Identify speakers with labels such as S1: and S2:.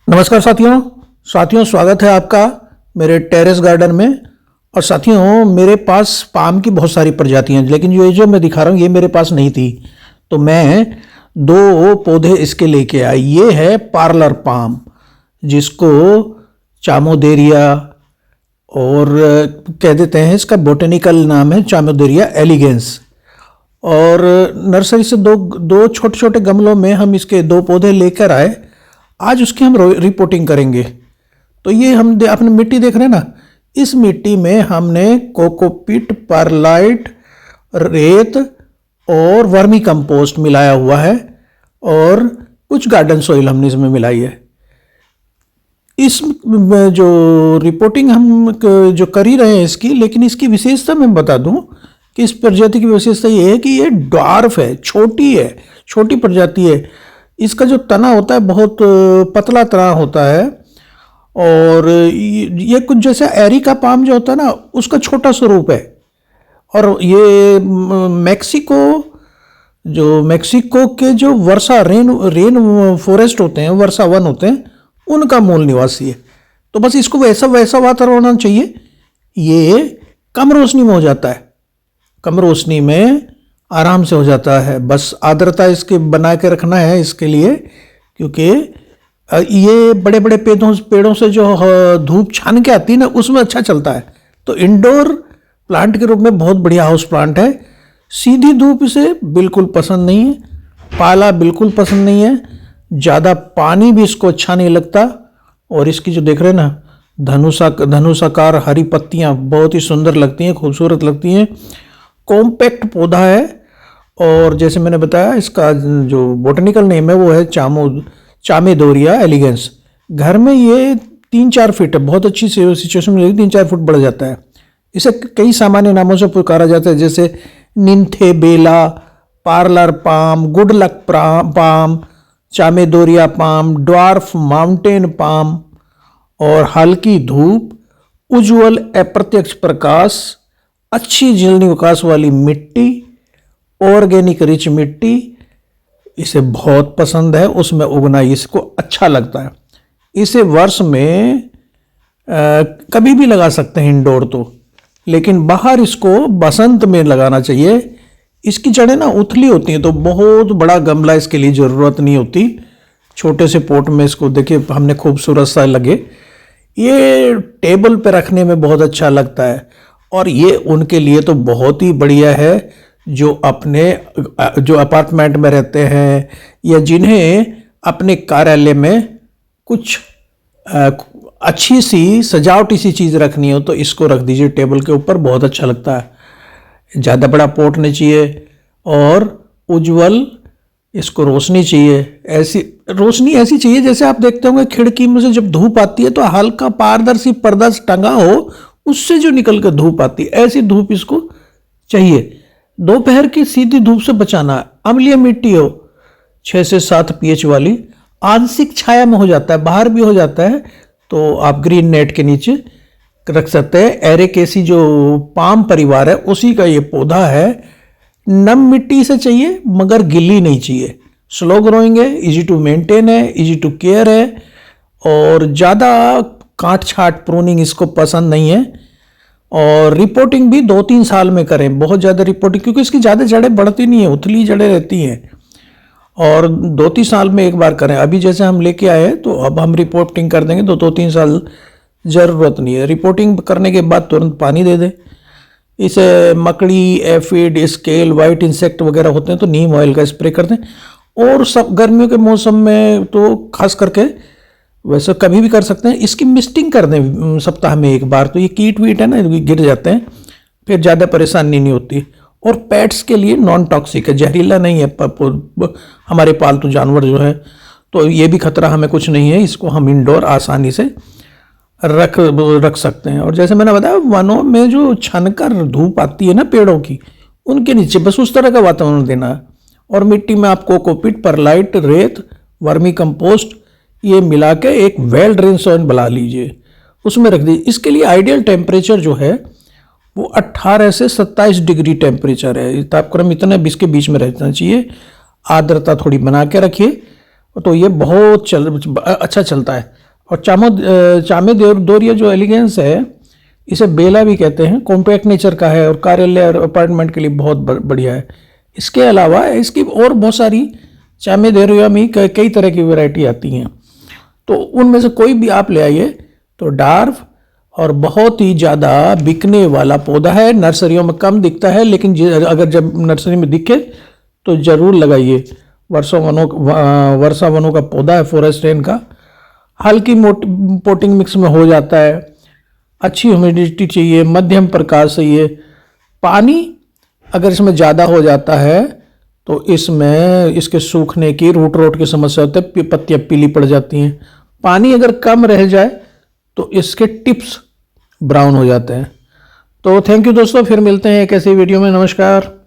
S1: नमस्कार साथियों साथियों स्वागत है आपका मेरे टेरेस गार्डन में। और साथियों मेरे पास पाम की बहुत सारी प्रजातियां हैं, लेकिन ये जो मैं दिखा रहा हूँ ये मेरे पास नहीं थी, तो मैं दो पौधे इसके लेके आया। ये है पार्लर पाम, जिसको चामोदेरिया और कह देते हैं, इसका बोटेनिकल नाम है चामोदेरिया एलिगेंस। और नर्सरी से दो छोटे छोटे गमलों में हम इसके दो पौधे लेकर आए। आज उसकी हम रिपोर्टिंग करेंगे। तो ये हम आपने मिट्टी देख रहे हैं ना, इस मिट्टी में हमने कोकोपीट, परलाइट, रेत और वर्मी कंपोस्ट मिलाया हुआ है और कुछ गार्डन सॉइल हमने इसमें मिलाई है। इस जो रिपोर्टिंग हम जो कर ही रहे हैं इसकी, लेकिन इसकी विशेषता मैं बता दूं कि इस प्रजाति की विशेषता ये है कि ये ड्वार्फ है, छोटी प्रजाति है। इसका जो तना होता है बहुत पतला तना होता है और ये कुछ जैसे एरिका पाम जो होता है ना, उसका छोटा स्वरूप है। और ये मैक्सिको के जो वर्षा रेन फॉरेस्ट होते हैं, वर्षा वन होते हैं, उनका मूल निवासी है। तो बस इसको वैसा वातावरण होना चाहिए। ये कम रोशनी में हो जाता है, कम रोशनी में आराम से हो जाता है। बस आर्द्रता इसके बना के रखना है इसके लिए, क्योंकि ये बड़े बड़े पेड़ों से जो धूप छान के आती है ना, उसमें अच्छा चलता है। तो इंडोर प्लांट के रूप में बहुत बढ़िया हाउस प्लांट है। सीधी धूप इसे बिल्कुल पसंद नहीं है, पाला बिल्कुल पसंद नहीं है, ज़्यादा पानी भी इसको अच्छा नहीं लगता। और इसकी जो देख रहे हैं ना धनुषाकार हरी पत्तियाँ बहुत ही सुंदर लगती हैं, खूबसूरत लगती हैं। कॉम्पैक्ट पौधा है और जैसे मैंने बताया इसका जो बोटेनिकल नेम है वो है चामेदोरिया एलिगेंस। घर में ये 3-4 फीट है, बहुत अच्छी सिचुएशन में 3-4 फुट बढ़ जाता है। इसे कई सामान्य नामों से पुकारा जाता है, जैसे Neanthe bella, parlour palm, good luck palm, chamaedorea palm, dwarf mountain palm. और हल्की धूप, उज्ज्वल अप्रत्यक्ष प्रकाश, अच्छी जल निकास वाली मिट्टी, ऑर्गेनिक रिच मिट्टी इसे बहुत पसंद है, उसमें उगना इसको अच्छा लगता है। इसे वर्ष में कभी भी लगा सकते हैं इंडोर तो, लेकिन बाहर इसको बसंत में लगाना चाहिए। इसकी जड़ें ना उथली होती हैं, तो बहुत बड़ा गमला इसके लिए ज़रूरत नहीं होती। छोटे से पोट में इसको देखिए हमने खूबसूरत सा लगे, ये टेबल पे रखने में बहुत अच्छा लगता है। और ये उनके लिए तो बहुत ही बढ़िया है जो अपार्टमेंट में रहते हैं या जिन्हें अपने कार्यालय में कुछ अच्छी सी सजावटी सी चीज़ रखनी हो, तो इसको रख दीजिए टेबल के ऊपर, बहुत अच्छा लगता है। ज़्यादा बड़ा पोट नहीं चाहिए और उज्ज्वल इसको रोशनी चाहिए। रोशनी ऐसी चाहिए जैसे आप देखते होंगे खिड़की में से जब धूप आती है तो हल्का पारदर्शी पर्दा टंगा हो, उससे जो निकल कर धूप आती है, ऐसी धूप इसको चाहिए। दोपहर की सीधी धूप से बचाना है। अम्लीय मिट्टी हो 6 से 7 pH वाली, आंशिक छाया में हो जाता है, बाहर भी हो जाता है, तो आप ग्रीन नेट के नीचे रख सकते हैं। एरेकेसी जो पाम परिवार है उसी का ये पौधा है। नम मिट्टी से चाहिए मगर गिल्ली नहीं चाहिए। स्लो ग्रोइंग है, इजी टू मेंटेन है, इजी टू केयर है और ज़्यादा काट छाट प्रूनिंग इसको पसंद नहीं है। और रिपोर्टिंग भी 2-3 साल में करें, बहुत ज़्यादा रिपोर्टिंग, क्योंकि इसकी ज़्यादा जड़ें बढ़ती नहीं है, उथली जड़ें रहती हैं। और 2-3 साल में एक बार करें। अभी जैसे हम लेके आए तो अब हम रिपोर्टिंग कर देंगे, तो 2-3 साल ज़रूरत नहीं है। रिपोर्टिंग करने के बाद तुरंत पानी दे दें। इसे मकड़ी, एफिड, स्केल, वाइट इंसेक्ट वगैरह होते हैं तो नीम ऑयल का स्प्रे कर दें। और सब गर्मियों के मौसम में तो खास करके वैसे कभी भी कर सकते हैं। इसकी मिस्टिंग कर दें सप्ताह में एक बार, तो ये कीट वीट है ना गिर जाते हैं, फिर ज़्यादा परेशानी नहीं होती। और पेट्स के लिए नॉन टॉक्सिक है, जहरीला नहीं है। हमारे पालतू जानवर जो है, तो ये भी खतरा हमें कुछ नहीं है। इसको हम इंडोर आसानी से रख सकते हैं। और जैसे मैंने बताया, वनों में जो छनकर धूप आती है ना पेड़ों की, उनके नीचे बस उस तरह का वातावरण देना है। और मिट्टी में आप कोकोपीट, परलाइट, रेत, वर्मी कंपोस्ट ये मिला के एक वेल ड्रेन सॉइल बना लीजिए, उसमें रख दीजिए। इसके लिए आइडियल टेम्परेचर जो है वो 18 से 27 डिग्री टेम्परेचर है। तापक्रम इतना 20 के बीच में रहना चाहिए। आर्द्रता थोड़ी बना के रखिए तो ये बहुत अच्छा चलता है। और चामेदोरिया जो एलिगेंस है, इसे बेला भी कहते हैं, कॉम्पैक्ट नेचर का है और कार्यालय और अपार्टमेंट के लिए बहुत बढ़िया है। इसके अलावा इसकी और बहुत सारी चामेदोरिया में कई तरह की वैरायटी आती हैं, तो उनमें से कोई भी आप ले आइए। तो डार्फ और बहुत ही ज़्यादा बिकने वाला पौधा है, नर्सरियों में कम दिखता है, लेकिन अगर जब नर्सरी में दिखे तो ज़रूर लगाइए। वर्षा वनों का पौधा है, फॉरेस्ट रेन का। हल्की पोटिंग मिक्स में हो जाता है, अच्छी ह्यूमिडिटी चाहिए, मध्यम प्रकाश चाहिए। पानी अगर इसमें ज़्यादा हो जाता है तो इसमें इसके सूखने की रूट रोट की समस्या होती है, पत्तियाँ पीली पड़ जाती हैं। पानी अगर कम रह जाए तो इसके टिप्स ब्राउन हो जाते हैं। तो थैंक यू दोस्तों, फिर मिलते हैं एक ऐसी वीडियो में। नमस्कार।